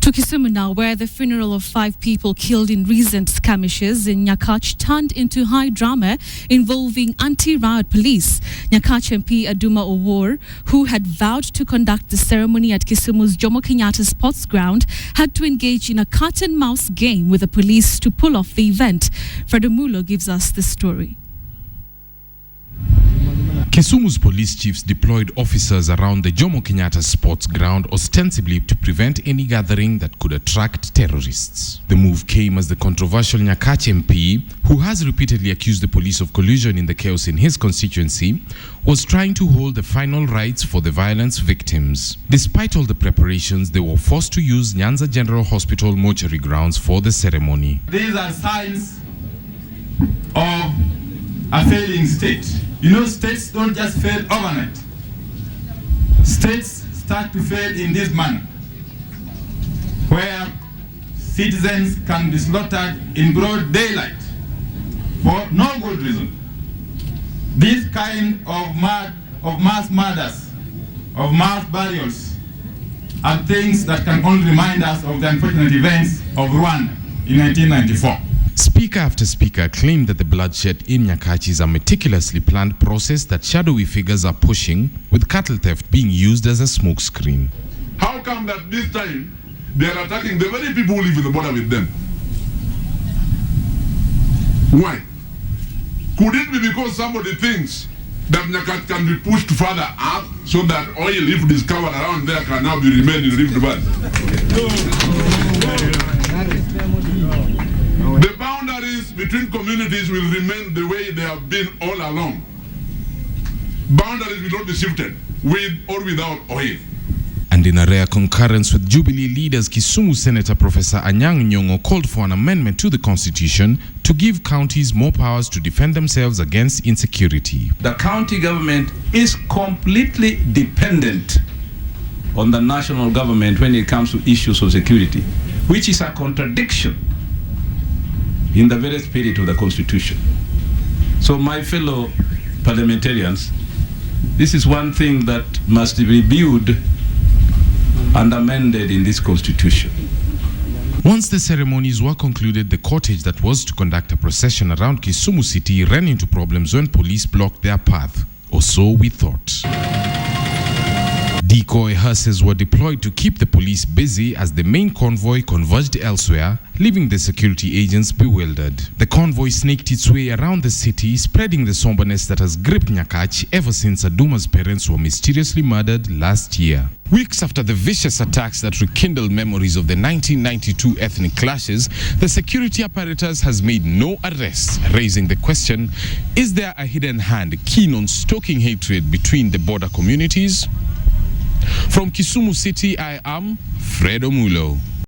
To Kisumu now, where the funeral of 5 people killed in recent skirmishes in Nyakach turned into high drama involving anti-riot police. Nyakach MP Aduma Owuor, who had vowed to conduct the ceremony at Kisumu's Jomo Kenyatta sports ground, had to engage in a cat-and-mouse game with the police to pull off the event. Fredo gives us the story. Kisumu's police chiefs deployed officers around the Jomo Kenyatta sports ground ostensibly to prevent any gathering that could attract terrorists. The move came as the controversial Nyakach MP, who has repeatedly accused the police of collusion in the chaos in his constituency, was trying to hold the final rites for the violence victims. Despite all the preparations, they were forced to use Nyanza General Hospital mortuary grounds for the ceremony. These are signs of a failing state. You know, states don't just fail overnight. States start to fail in this manner, where citizens can be slaughtered in broad daylight for no good reason. This kind of mass murders, of mass burials, are things that can only remind us of the unfortunate events of Rwanda in 1994. Speaker after speaker claimed that the bloodshed in Nyakach is a meticulously planned process that shadowy figures are pushing, with cattle theft being used as a smokescreen. How come that this time they are attacking the very people who live in the border with them? Why? Could it be because somebody thinks that Nyakach can be pushed further up so that oil, if discovered around there, can now be remained in Rift Valley? The boundaries between communities will remain the way they have been all along. Boundaries will not be shifted with or without oil. And in a rare concurrence with Jubilee leaders, Kisumu Senator Professor Anyang' Nyong'o called for an amendment to the Constitution to give counties more powers to defend themselves against insecurity. The county government is completely dependent on the national government when it comes to issues of security, which is a contradiction in the very spirit of the Constitution. So my fellow parliamentarians, this is one thing that must be reviewed and amended in this Constitution. Once the ceremonies were concluded, the cortege that was to conduct a procession around Kisumu city ran into problems when police blocked their path, or so we thought. Decoy hearses were deployed to keep the police busy as the main convoy converged elsewhere, leaving the security agents bewildered. The convoy snaked its way around the city, spreading the somberness that has gripped Nyakach ever since Aduma's parents were mysteriously murdered last year. Weeks after the vicious attacks that rekindled memories of the 1992 ethnic clashes, the security apparatus has made no arrests, raising the question, is there a hidden hand keen on stoking hatred between the border communities? From Kisumu City, I am Fredo.